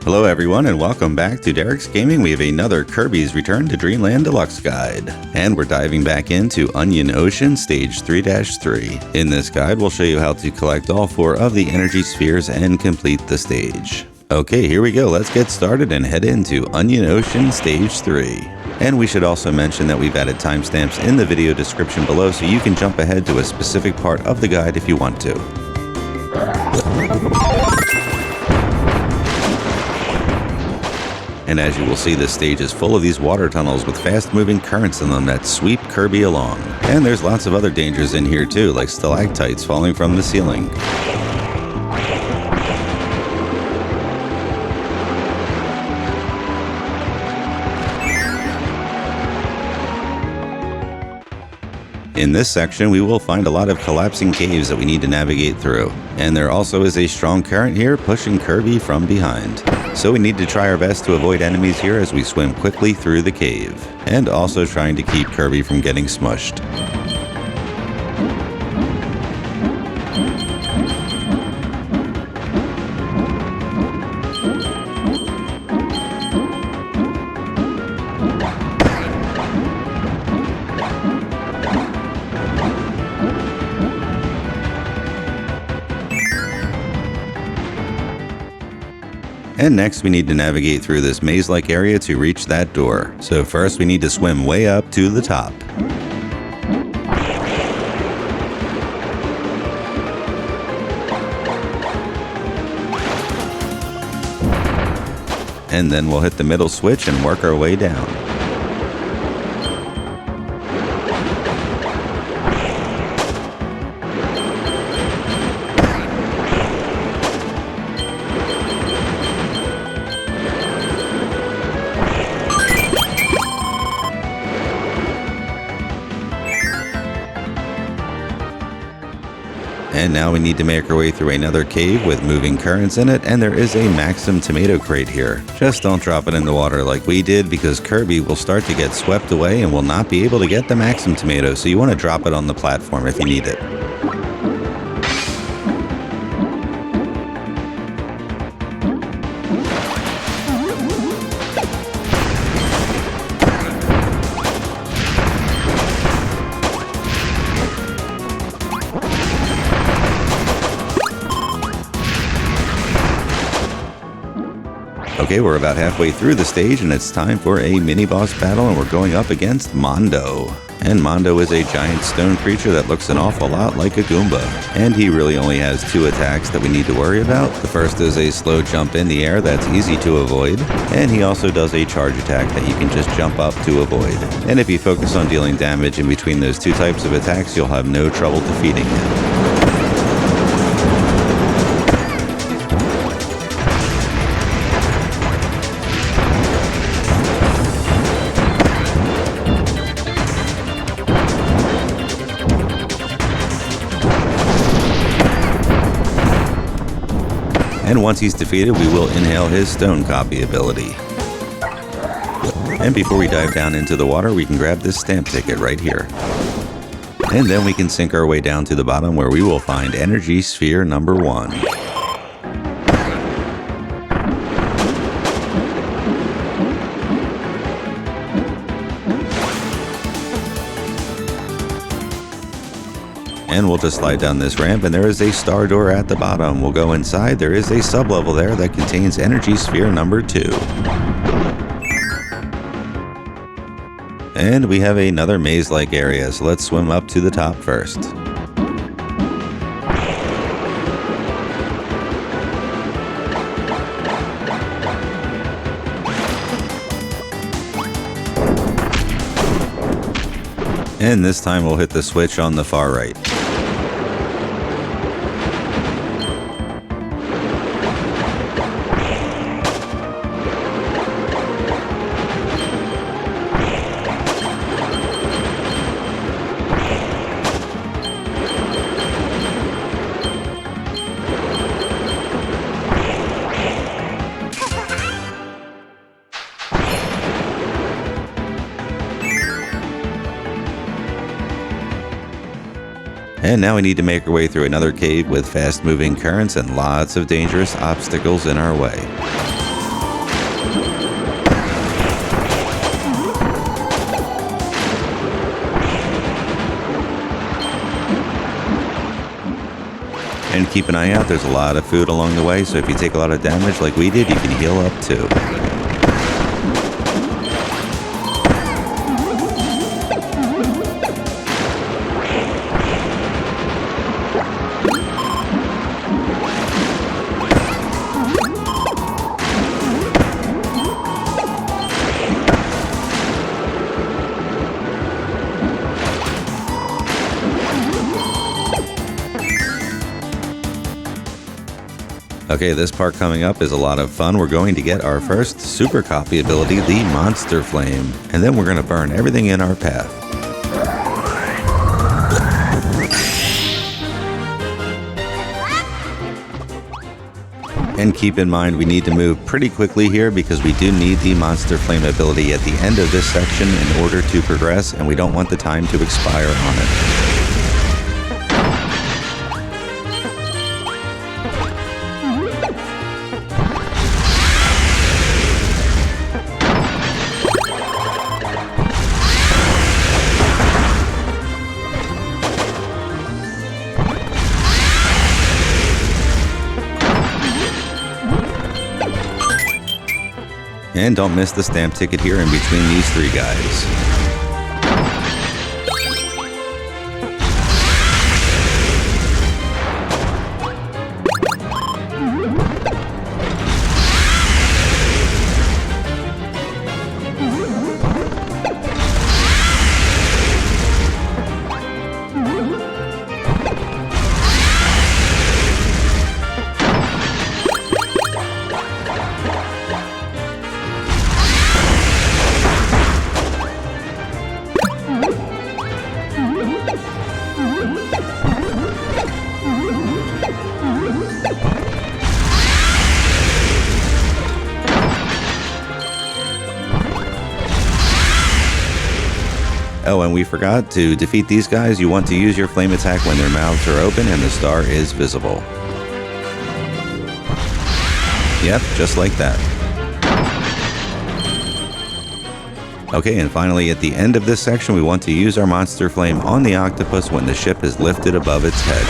Hello everyone and welcome back to Derek's Gaming. We have another Kirby's Return to Dream Land Deluxe guide. And we're diving back into Onion Ocean Stage 3-3. In this guide, we'll show you how to collect all 4 of the energy spheres and complete the stage. Okay, here we go. Let's get started and head into Onion Ocean Stage 3. And we should also mention that we've added timestamps in the video description below so you can jump ahead to a specific part of the guide if you want to. And as you will see, this stage is full of these water tunnels with fast-moving currents in them that sweep Kirby along. And there's lots of other dangers in here too, like stalactites falling from the ceiling. In this section, we will find a lot of collapsing caves that we need to navigate through. And there also is a strong current here pushing Kirby from behind. So we need to try our best to avoid enemies here as we swim quickly through the cave. And also trying to keep Kirby from getting smushed. And next we need to navigate through this maze-like area to reach that door. So first we need to swim way up to the top. And then we'll hit the middle switch and work our way down. And now we need to make our way through another cave with moving currents in it, and there is a Maxim tomato crate here. Just don't drop it in the water like we did, because Kirby will start to get swept away and will not be able to get the Maxim tomato, so you want to drop it on the platform if you need it. Okay, we're about halfway through the stage and it's time for a mini-boss battle, and we're going up against Moundo. And Moundo is a giant stone creature that looks an awful lot like a Goomba. And he really only has 2 attacks that we need to worry about. The first is a slow jump in the air that's easy to avoid. And he also does a charge attack that you can just jump up to avoid. And if you focus on dealing damage in between those 2 types of attacks, you'll have no trouble defeating him. And once he's defeated, we will inhale his stone copy ability. And before we dive down into the water, we can grab this stamp ticket right here. And then we can sink our way down to the bottom where we will find energy sphere number 1. And we'll just slide down this ramp, and there is a star door at the bottom. We'll go inside. There is a sub-level there that contains energy sphere number 2. And we have another maze-like area, so let's swim up to the top first. And this time we'll hit the switch on the far right. And now we need to make our way through another cave with fast-moving currents and lots of dangerous obstacles in our way. And keep an eye out, there's a lot of food along the way, so if you take a lot of damage like we did, you can heal up too. Okay, this part coming up is a lot of fun. We're going to get our first super copy ability, the Monster Flame, and then we're going to burn everything in our path. And keep in mind, we need to move pretty quickly here because we do need the Monster Flame ability at the end of this section in order to progress, and we don't want the time to expire on it. And don't miss the stamp ticket here in between these three guys. Oh, and we forgot to defeat these guys. You want to use your flame attack when their mouths are open and the star is visible. Yep, just like that. Okay, and finally at the end of this section, we want to use our Monster Flame on the octopus when the ship is lifted above its head.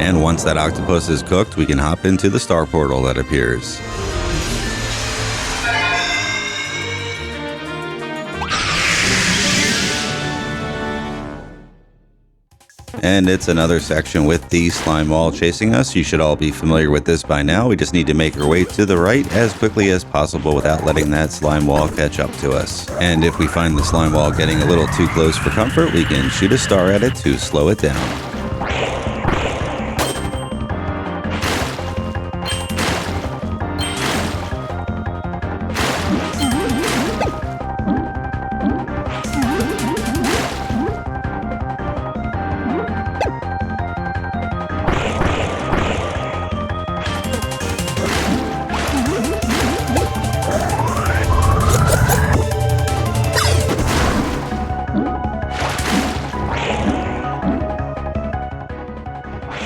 And once that octopus is cooked, we can hop into the star portal that appears. And it's another section with the slime wall chasing us. You should all be familiar with this by now. We just need to make our way to the right as quickly as possible without letting that slime wall catch up to us. And if we find the slime wall getting a little too close for comfort, we can shoot a star at it to slow it down.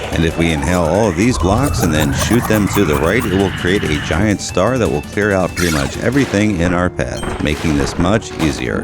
And if we inhale all of these blocks and then shoot them to the right, it will create a giant star that will clear out pretty much everything in our path, making this much easier.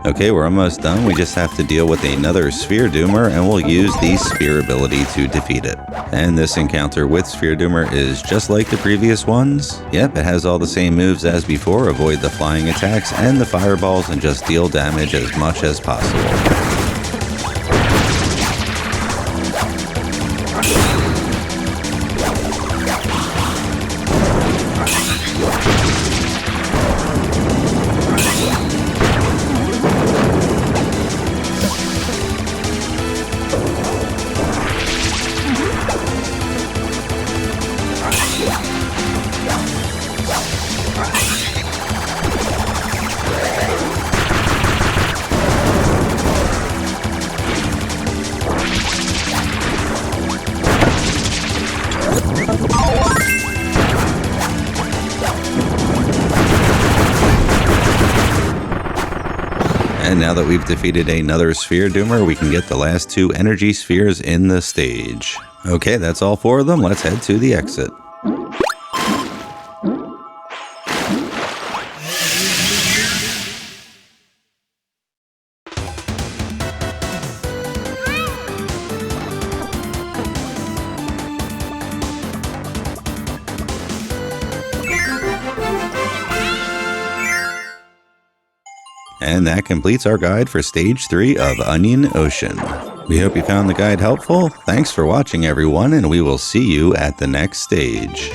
Okay, we're almost done. We just have to deal with another Sphere Doomer, and we'll use the Sphere ability to defeat it. And this encounter with Sphere Doomer is just like the previous ones. Yep, it has all the same moves as before. Avoid the flying attacks and the fireballs and just deal damage as much as possible. And now that we've defeated another sphere doomer, we can get the last 2 energy spheres in the stage. Okay, that's all 4 of them. Let's head to the exit. And that completes our guide for Stage 3 of Onion Ocean. We hope you found the guide helpful. Thanks for watching, everyone, and we will see you at the next stage.